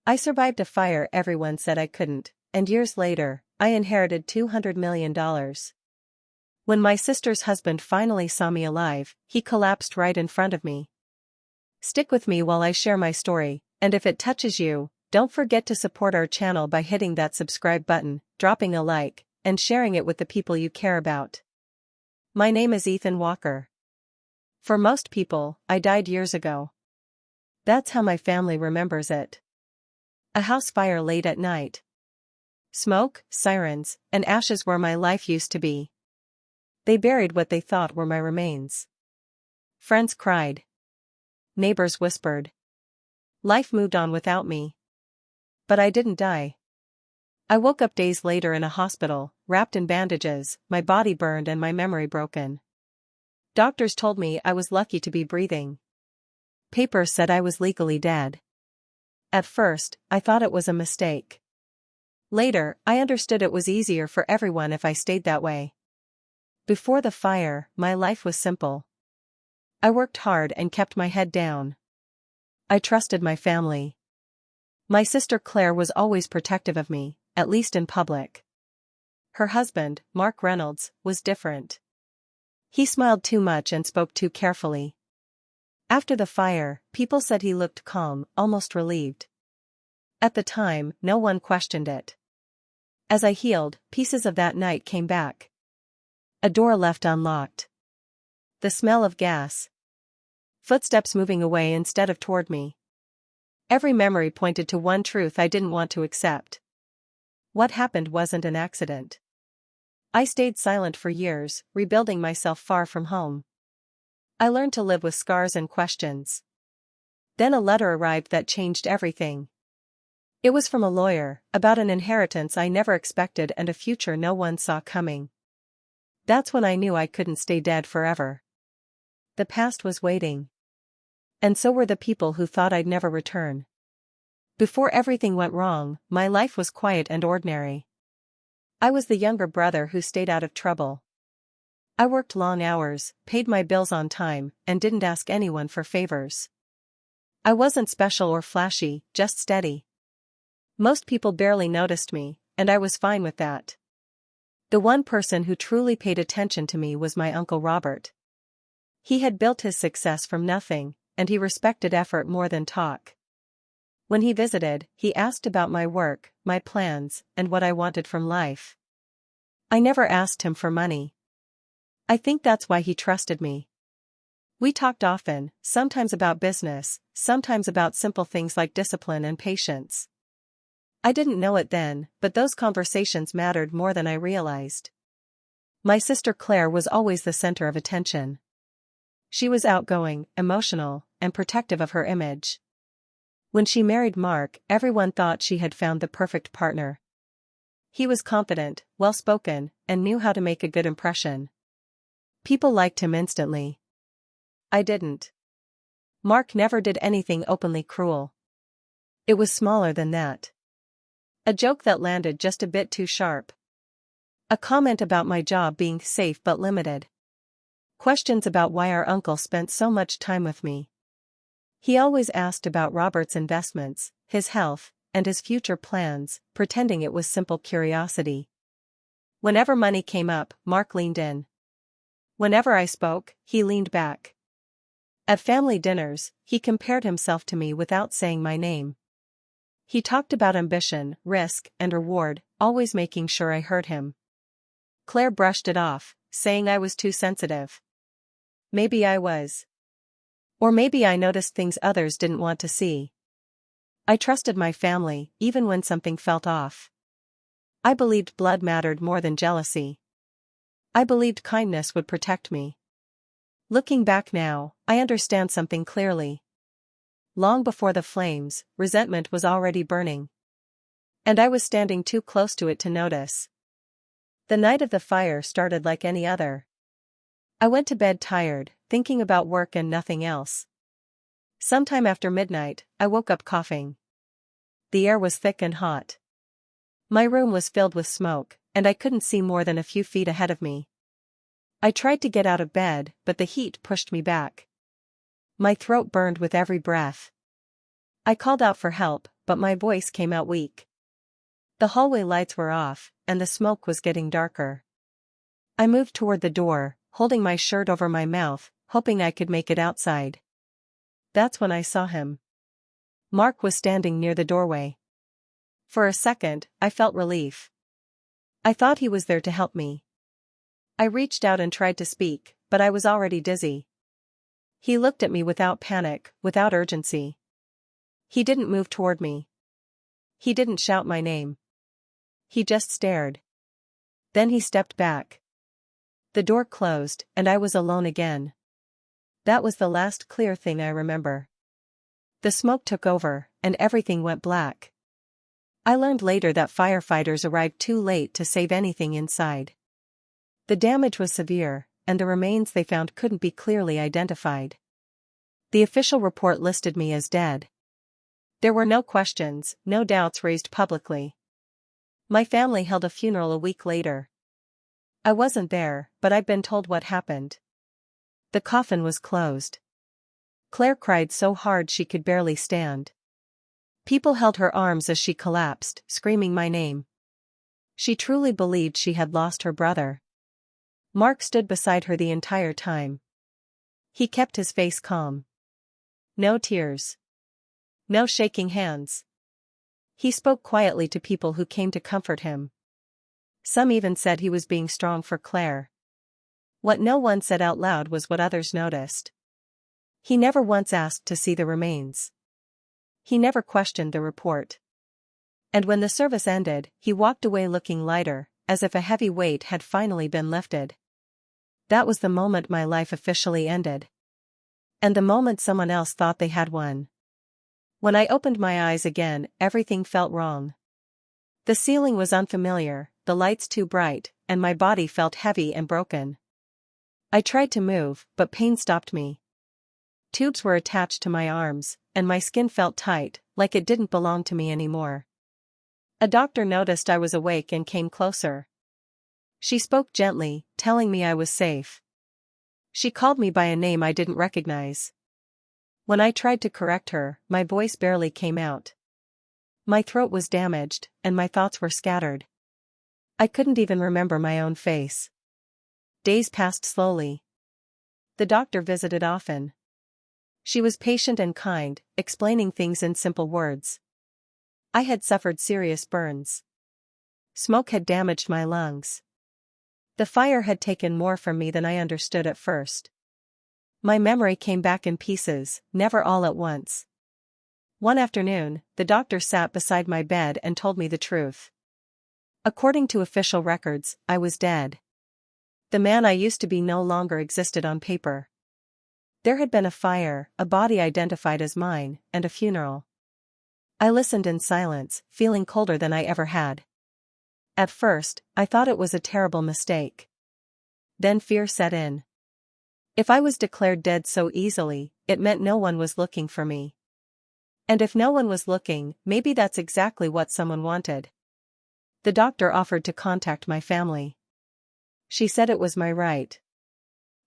I survived a fire everyone said I couldn't, and years later, I inherited $200 million. When my sister's husband finally saw me alive, he collapsed right in front of me. Stick with me while I share my story, and if it touches you, don't forget to support our channel by hitting that subscribe button, dropping a like, and sharing it with the people you care about. My name is Ethan Walker. For most people, I died years ago. That's how my family remembers it. A house fire late at night. Smoke, sirens, and ashes where my life used to be. They buried what they thought were my remains. Friends cried. Neighbors whispered. Life moved on without me. But I didn't die. I woke up days later in a hospital, wrapped in bandages, my body burned and my memory broken. Doctors told me I was lucky to be breathing. Papers said I was legally dead. At first, I thought it was a mistake. Later, I understood it was easier for everyone if I stayed that way. Before the fire, my life was simple. I worked hard and kept my head down. I trusted my family. My sister Claire was always protective of me, at least in public. Her husband, Mark Reynolds, was different. He smiled too much and spoke too carefully. After the fire, people said he looked calm, almost relieved. At the time, no one questioned it. As I healed, pieces of that night came back. A door left unlocked. The smell of gas. Footsteps moving away instead of toward me. Every memory pointed to one truth I didn't want to accept. What happened wasn't an accident. I stayed silent for years, rebuilding myself far from home. I learned to live with scars and questions. Then a letter arrived that changed everything. It was from a lawyer, about an inheritance I never expected and a future no one saw coming. That's when I knew I couldn't stay dead forever. The past was waiting. And so were the people who thought I'd never return. Before everything went wrong, my life was quiet and ordinary. I was the younger brother who stayed out of trouble. I worked long hours, paid my bills on time, and didn't ask anyone for favors. I wasn't special or flashy, just steady. Most people barely noticed me, and I was fine with that. The one person who truly paid attention to me was my Uncle Robert. He had built his success from nothing, and he respected effort more than talk. When he visited, he asked about my work, my plans, and what I wanted from life. I never asked him for money. I think that's why he trusted me. We talked often, sometimes about business, sometimes about simple things like discipline and patience. I didn't know it then, but those conversations mattered more than I realized. My sister Claire was always the center of attention. She was outgoing, emotional, and protective of her image. When she married Mark, everyone thought she had found the perfect partner. He was confident, well-spoken, and knew how to make a good impression. People liked him instantly. I didn't. Mark never did anything openly cruel. It was smaller than that. A joke that landed just a bit too sharp. A comment about my job being safe but limited. Questions about why our uncle spent so much time with me. He always asked about Robert's investments, his health, and his future plans, pretending it was simple curiosity. Whenever money came up, Mark leaned in. Whenever I spoke, he leaned back. At family dinners, he compared himself to me without saying my name. He talked about ambition, risk, and reward, always making sure I heard him. Claire brushed it off, saying I was too sensitive. Maybe I was. Or maybe I noticed things others didn't want to see. I trusted my family, even when something felt off. I believed blood mattered more than jealousy. I believed kindness would protect me. Looking back now, I understand something clearly. Long before the flames, resentment was already burning. And I was standing too close to it to notice. The night of the fire started like any other. I went to bed tired, thinking about work and nothing else. Sometime after midnight, I woke up coughing. The air was thick and hot. My room was filled with smoke, and I couldn't see more than a few feet ahead of me. I tried to get out of bed, but the heat pushed me back. My throat burned with every breath. I called out for help, but my voice came out weak. The hallway lights were off, and the smoke was getting darker. I moved toward the door, holding my shirt over my mouth, hoping I could make it outside. That's when I saw him. Mark was standing near the doorway. For a second, I felt relief. I thought he was there to help me. I reached out and tried to speak, but I was already dizzy. He looked at me without panic, without urgency. He didn't move toward me. He didn't shout my name. He just stared. Then he stepped back. The door closed, and I was alone again. That was the last clear thing I remember. The smoke took over, and everything went black. I learned later that firefighters arrived too late to save anything inside. The damage was severe, and the remains they found couldn't be clearly identified. The official report listed me as dead. There were no questions, no doubts raised publicly. My family held a funeral a week later. I wasn't there, but I'd been told what happened. The coffin was closed. Claire cried so hard she could barely stand. People held her arms as she collapsed, screaming my name. She truly believed she had lost her brother. Mark stood beside her the entire time. He kept his face calm. No tears. No shaking hands. He spoke quietly to people who came to comfort him. Some even said he was being strong for Claire. What no one said out loud was what others noticed. He never once asked to see the remains. He never questioned the report. And when the service ended, he walked away looking lighter, as if a heavy weight had finally been lifted. That was the moment my life officially ended. And the moment someone else thought they had one. When I opened my eyes again, everything felt wrong. The ceiling was unfamiliar, the lights too bright, and my body felt heavy and broken. I tried to move, but pain stopped me. Tubes were attached to my arms, and my skin felt tight, like it didn't belong to me anymore. A doctor noticed I was awake and came closer. She spoke gently, telling me I was safe. She called me by a name I didn't recognize. When I tried to correct her, my voice barely came out. My throat was damaged, and my thoughts were scattered. I couldn't even remember my own face. Days passed slowly. The doctor visited often. She was patient and kind, explaining things in simple words. I had suffered serious burns. Smoke had damaged my lungs. The fire had taken more from me than I understood at first. My memory came back in pieces, never all at once. One afternoon, the doctor sat beside my bed and told me the truth. According to official records, I was dead. The man I used to be no longer existed on paper. There had been a fire, a body identified as mine, and a funeral. I listened in silence, feeling colder than I ever had. At first, I thought it was a terrible mistake. Then fear set in. If I was declared dead so easily, it meant no one was looking for me. And if no one was looking, maybe that's exactly what someone wanted. The doctor offered to contact my family. She said it was my right.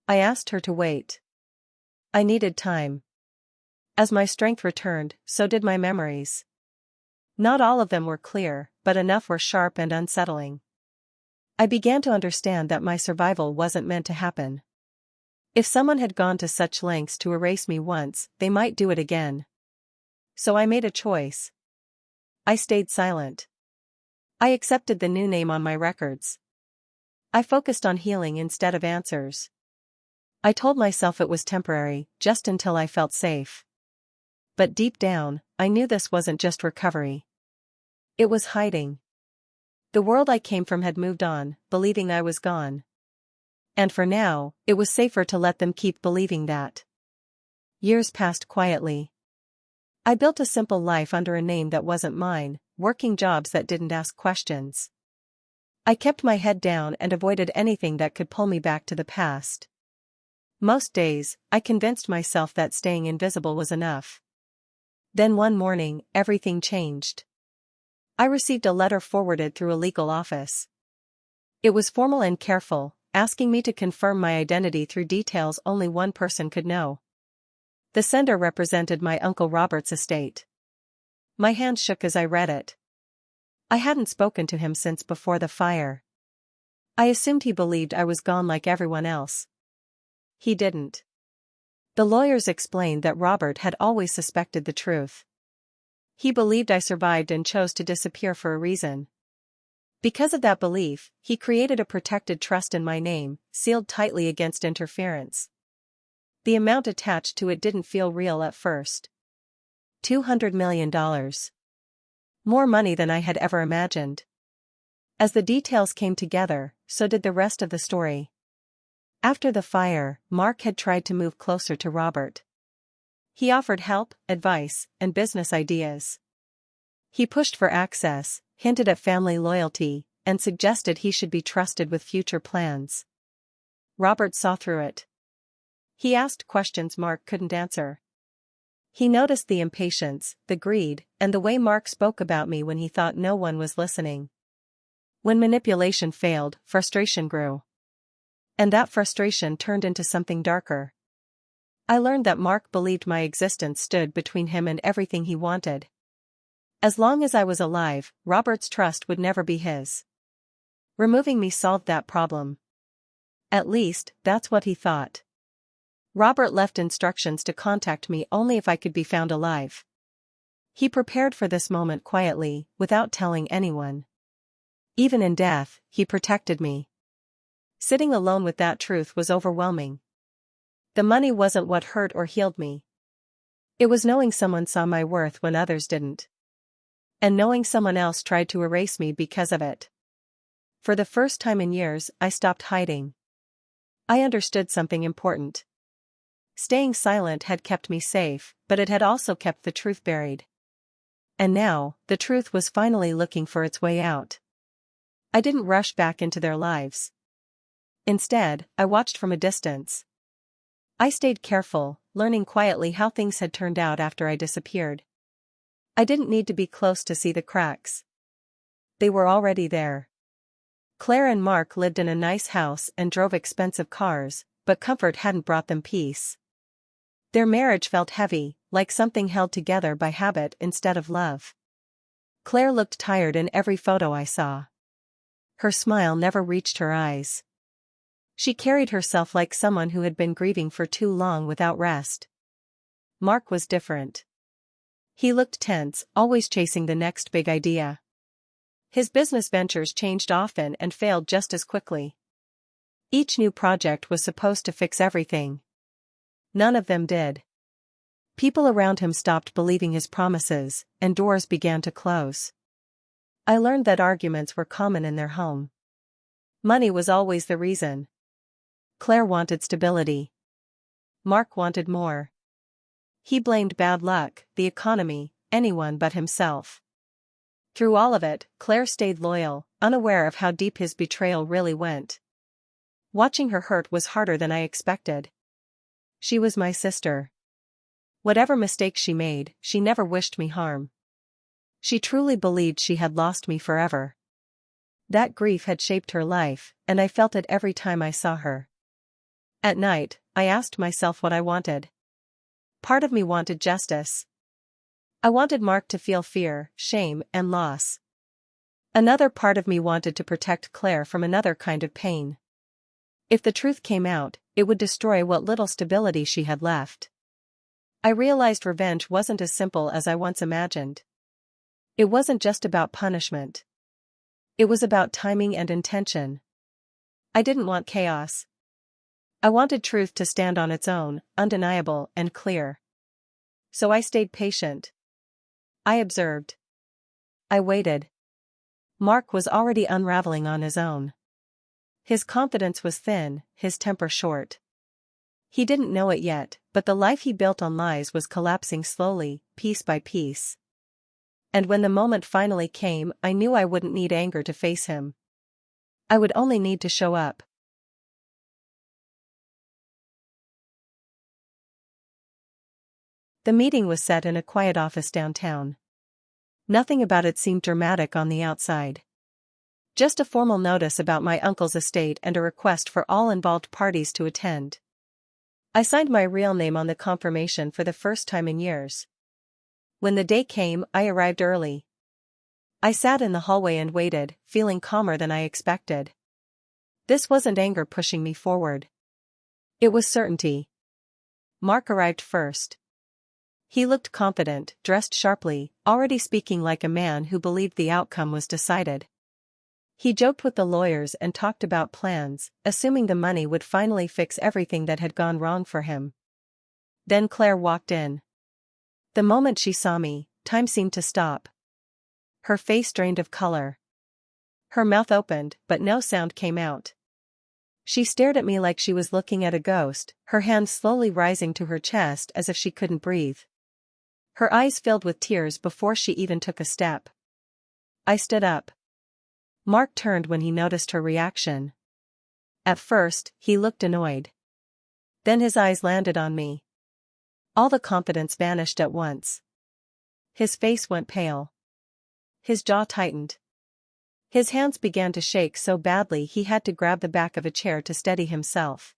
I asked her to wait. I needed time. As my strength returned, so did my memories. Not all of them were clear, but enough were sharp and unsettling. I began to understand that my survival wasn't meant to happen. If someone had gone to such lengths to erase me once, they might do it again. So I made a choice. I stayed silent. I accepted the new name on my records. I focused on healing instead of answers. I told myself it was temporary, just until I felt safe. But deep down, I knew this wasn't just recovery. It was hiding. The world I came from had moved on, believing I was gone. And for now, it was safer to let them keep believing that. Years passed quietly. I built a simple life under a name that wasn't mine, working jobs that didn't ask questions. I kept my head down and avoided anything that could pull me back to the past. Most days, I convinced myself that staying invisible was enough. Then one morning, everything changed. I received a letter forwarded through a legal office. It was formal and careful, asking me to confirm my identity through details only one person could know. The sender represented my Uncle Robert's estate. My hand shook as I read it. I hadn't spoken to him since before the fire. I assumed he believed I was gone like everyone else. He didn't. The lawyers explained that Robert had always suspected the truth. He believed I survived and chose to disappear for a reason. Because of that belief, he created a protected trust in my name, sealed tightly against interference. The amount attached to it didn't feel real at first. $200 million. More money than I had ever imagined. As the details came together, so did the rest of the story. After the fire, Mark had tried to move closer to Robert. He offered help, advice, and business ideas. He pushed for access, hinted at family loyalty, and suggested he should be trusted with future plans. Robert saw through it. He asked questions Mark couldn't answer. He noticed the impatience, the greed, and the way Mark spoke about me when he thought no one was listening. When manipulation failed, frustration grew. And that frustration turned into something darker. I learned that Mark believed my existence stood between him and everything he wanted. As long as I was alive, Robert's trust would never be his. Removing me solved that problem. At least, that's what he thought. Robert left instructions to contact me only if I could be found alive. He prepared for this moment quietly, without telling anyone. Even in death, he protected me. Sitting alone with that truth was overwhelming. The money wasn't what hurt or healed me. It was knowing someone saw my worth when others didn't. And knowing someone else tried to erase me because of it. For the first time in years, I stopped hiding. I understood something important. Staying silent had kept me safe, but it had also kept the truth buried. And now, the truth was finally looking for its way out. I didn't rush back into their lives. Instead, I watched from a distance. I stayed careful, learning quietly how things had turned out after I disappeared. I didn't need to be close to see the cracks. They were already there. Claire and Mark lived in a nice house and drove expensive cars, but comfort hadn't brought them peace. Their marriage felt heavy, like something held together by habit instead of love. Claire looked tired in every photo I saw. Her smile never reached her eyes. She carried herself like someone who had been grieving for too long without rest. Mark was different. He looked tense, always chasing the next big idea. His business ventures changed often and failed just as quickly. Each new project was supposed to fix everything. None of them did. People around him stopped believing his promises, and doors began to close. I learned that arguments were common in their home. Money was always the reason. Claire wanted stability. Mark wanted more. He blamed bad luck, the economy, anyone but himself. Through all of it, Claire stayed loyal, unaware of how deep his betrayal really went. Watching her hurt was harder than I expected. She was my sister. Whatever mistakes she made, she never wished me harm. She truly believed she had lost me forever. That grief had shaped her life, and I felt it every time I saw her. At night, I asked myself what I wanted. Part of me wanted justice. I wanted Mark to feel fear, shame, and loss. Another part of me wanted to protect Claire from another kind of pain. If the truth came out, it would destroy what little stability she had left. I realized revenge wasn't as simple as I once imagined. It wasn't just about punishment. It was about timing and intention. I didn't want chaos. I wanted truth to stand on its own, undeniable and clear. So I stayed patient. I observed. I waited. Mark was already unraveling on his own. His confidence was thin, his temper short. He didn't know it yet, but the life he built on lies was collapsing slowly, piece by piece. And when the moment finally came, I knew I wouldn't need anger to face him. I would only need to show up. The meeting was set in a quiet office downtown. Nothing about it seemed dramatic on the outside. Just a formal notice about my uncle's estate and a request for all involved parties to attend. I signed my real name on the confirmation for the first time in years. When the day came, I arrived early. I sat in the hallway and waited, feeling calmer than I expected. This wasn't anger pushing me forward. It was certainty. Mark arrived first. He looked confident, dressed sharply, already speaking like a man who believed the outcome was decided. He joked with the lawyers and talked about plans, assuming the money would finally fix everything that had gone wrong for him. Then Claire walked in. The moment she saw me, time seemed to stop. Her face drained of color. Her mouth opened, but no sound came out. She stared at me like she was looking at a ghost, her hands slowly rising to her chest as if she couldn't breathe. Her eyes filled with tears before she even took a step. I stood up. Mark turned when he noticed her reaction. At first, he looked annoyed. Then his eyes landed on me. All the confidence vanished at once. His face went pale. His jaw tightened. His hands began to shake so badly he had to grab the back of a chair to steady himself.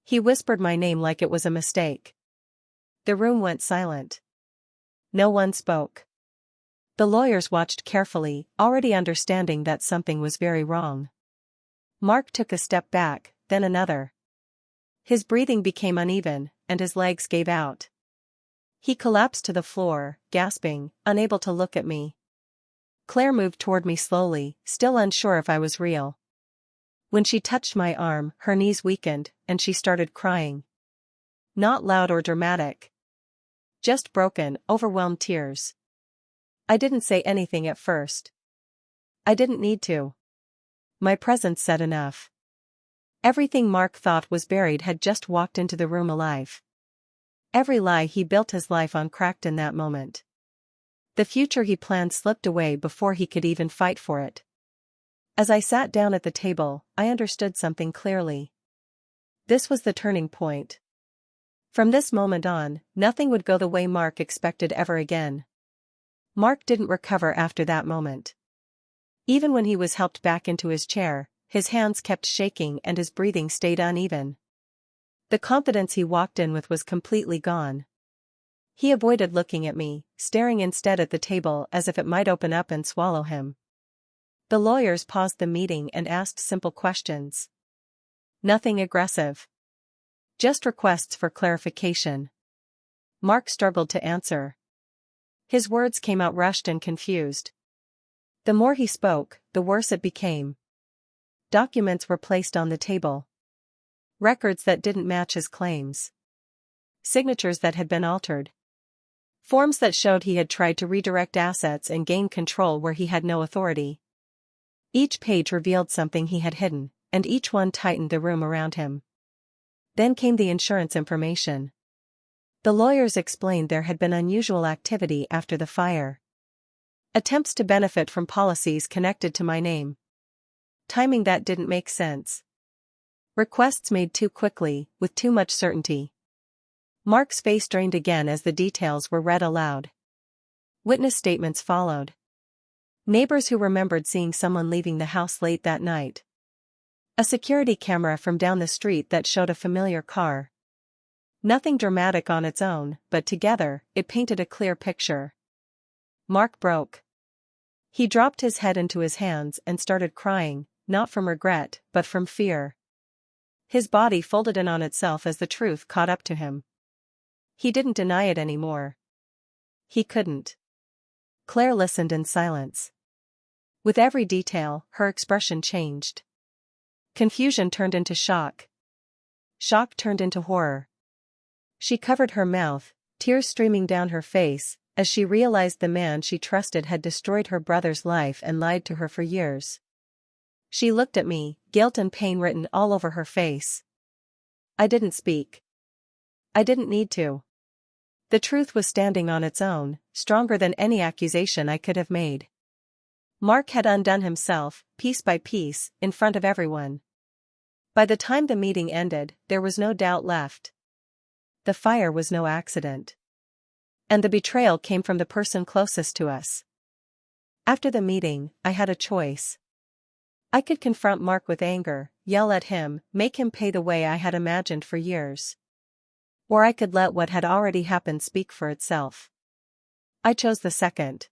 He whispered my name like it was a mistake. The room went silent. No one spoke. The lawyers watched carefully, already understanding that something was very wrong. Mark took a step back, then another. His breathing became uneven, and his legs gave out. He collapsed to the floor, gasping, unable to look at me. Claire moved toward me slowly, still unsure if I was real. When she touched my arm, her knees weakened, and she started crying. Not loud or dramatic. Just broken, overwhelmed tears. I didn't say anything at first. I didn't need to. My presence said enough. Everything Mark thought was buried had just walked into the room alive. Every lie he built his life on cracked in that moment. The future he planned slipped away before he could even fight for it. As I sat down at the table, I understood something clearly. This was the turning point. From this moment on, nothing would go the way Mark expected ever again. Mark didn't recover after that moment. Even when he was helped back into his chair, his hands kept shaking and his breathing stayed uneven. The confidence he walked in with was completely gone. He avoided looking at me, staring instead at the table as if it might open up and swallow him. The lawyers paused the meeting and asked simple questions. Nothing aggressive. Just requests for clarification. Mark struggled to answer. His words came out rushed and confused. The more he spoke, the worse it became. Documents were placed on the table. Records that didn't match his claims. Signatures that had been altered. Forms that showed he had tried to redirect assets and gain control where he had no authority. Each page revealed something he had hidden, and each one tightened the room around him. Then came the insurance information. The lawyers explained there had been unusual activity after the fire. Attempts to benefit from policies connected to my name. Timing that didn't make sense. Requests made too quickly, with too much certainty. Mark's face drained again as the details were read aloud. Witness statements followed. Neighbors who remembered seeing someone leaving the house late that night. A security camera from down the street that showed a familiar car. Nothing dramatic on its own, but together, it painted a clear picture. Mark broke. He dropped his head into his hands and started crying, not from regret, but from fear. His body folded in on itself as the truth caught up to him. He didn't deny it anymore. He couldn't. Claire listened in silence. With every detail, her expression changed. Confusion turned into shock. Shock turned into horror. She covered her mouth, tears streaming down her face, as she realized the man she trusted had destroyed her brother's life and lied to her for years. She looked at me, guilt and pain written all over her face. I didn't speak. I didn't need to. The truth was standing on its own, stronger than any accusation I could have made. Mark had undone himself, piece by piece, in front of everyone. By the time the meeting ended, there was no doubt left. The fire was no accident. And the betrayal came from the person closest to us. After the meeting, I had a choice. I could confront Mark with anger, yell at him, make him pay the way I had imagined for years. Or I could let what had already happened speak for itself. I chose the second.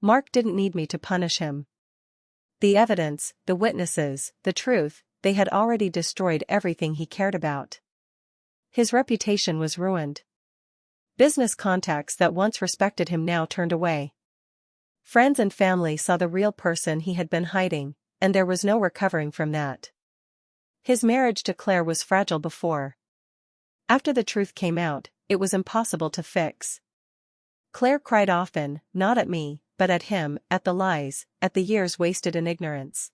Mark didn't need me to punish him. The evidence, the witnesses, the truth, they had already destroyed everything he cared about. His reputation was ruined. Business contacts that once respected him now turned away. Friends and family saw the real person he had been hiding, and there was no recovering from that. His marriage to Claire was fragile before. After the truth came out, it was impossible to fix. Claire cried often, not at me, but at him, at the lies, at the years wasted in ignorance.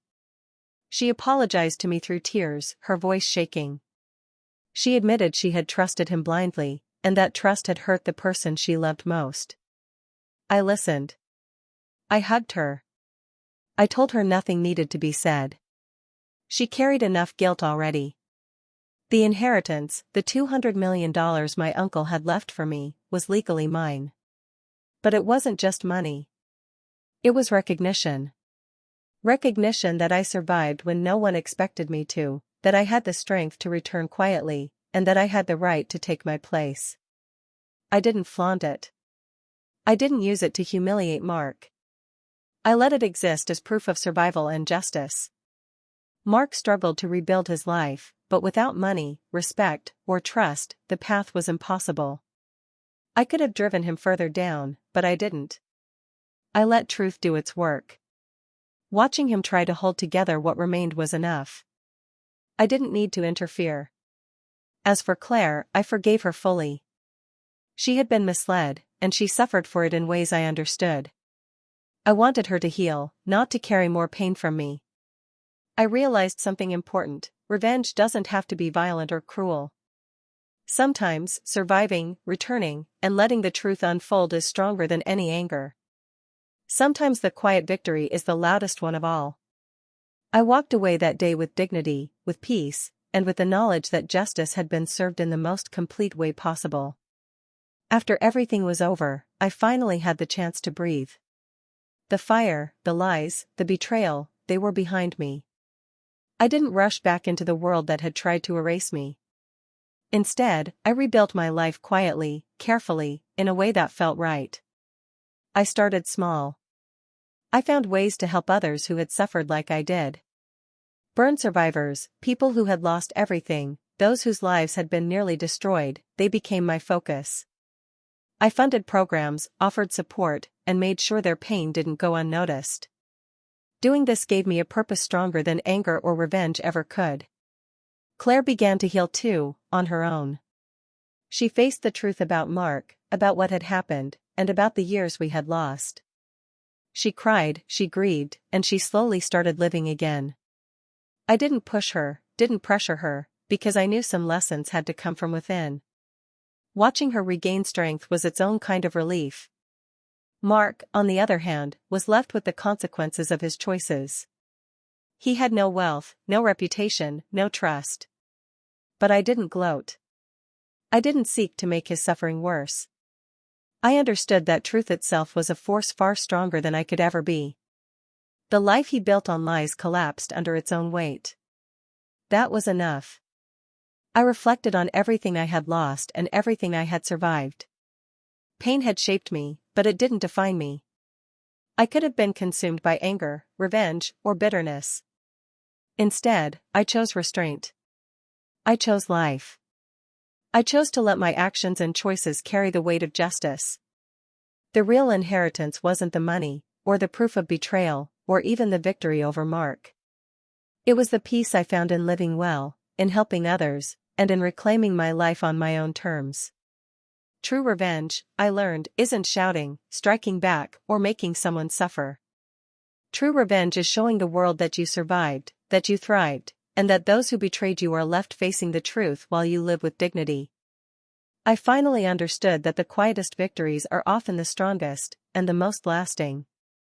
She apologized to me through tears, her voice shaking. She admitted she had trusted him blindly, and that trust had hurt the person she loved most. I listened. I hugged her. I told her nothing needed to be said. She carried enough guilt already. The inheritance, the $200 million my uncle had left for me, was legally mine. But it wasn't just money. It was recognition. Recognition that I survived when no one expected me to, that I had the strength to return quietly, and that I had the right to take my place. I didn't flaunt it. I didn't use it to humiliate Mark. I let it exist as proof of survival and justice. Mark struggled to rebuild his life, but without money, respect, or trust, the path was impossible. I could have driven him further down, but I didn't. I let truth do its work. Watching him try to hold together what remained was enough. I didn't need to interfere. As for Claire, I forgave her fully. She had been misled, and she suffered for it in ways I understood. I wanted her to heal, not to carry more pain from me. I realized something important: revenge doesn't have to be violent or cruel. Sometimes, surviving, returning, and letting the truth unfold is stronger than any anger. Sometimes the quiet victory is the loudest one of all. I walked away that day with dignity, with peace, and with the knowledge that justice had been served in the most complete way possible. After everything was over, I finally had the chance to breathe. The fire, the lies, the betrayal, they were behind me. I didn't rush back into the world that had tried to erase me. Instead, I rebuilt my life quietly, carefully, in a way that felt right. I started small. I found ways to help others who had suffered like I did. Burn survivors, people who had lost everything, those whose lives had been nearly destroyed, they became my focus. I funded programs, offered support, and made sure their pain didn't go unnoticed. Doing this gave me a purpose stronger than anger or revenge ever could. Claire began to heal too, on her own. She faced the truth about Mark, about what had happened, and about the years we had lost. She cried, she grieved, and she slowly started living again. I didn't push her, didn't pressure her, because I knew some lessons had to come from within. Watching her regain strength was its own kind of relief. Mark, on the other hand, was left with the consequences of his choices. He had no wealth, no reputation, no trust. But I didn't gloat. I didn't seek to make his suffering worse. I understood that truth itself was a force far stronger than I could ever be. The life he built on lies collapsed under its own weight. That was enough. I reflected on everything I had lost and everything I had survived. Pain had shaped me, but it didn't define me. I could have been consumed by anger, revenge, or bitterness. Instead, I chose restraint. I chose life. I chose to let my actions and choices carry the weight of justice. The real inheritance wasn't the money, or the proof of betrayal, or even the victory over Mark. It was the peace I found in living well, in helping others, and in reclaiming my life on my own terms. True revenge, I learned, isn't shouting, striking back, or making someone suffer. True revenge is showing the world that you survived, that you thrived, and that those who betrayed you are left facing the truth while you live with dignity. I finally understood that the quietest victories are often the strongest, and the most lasting.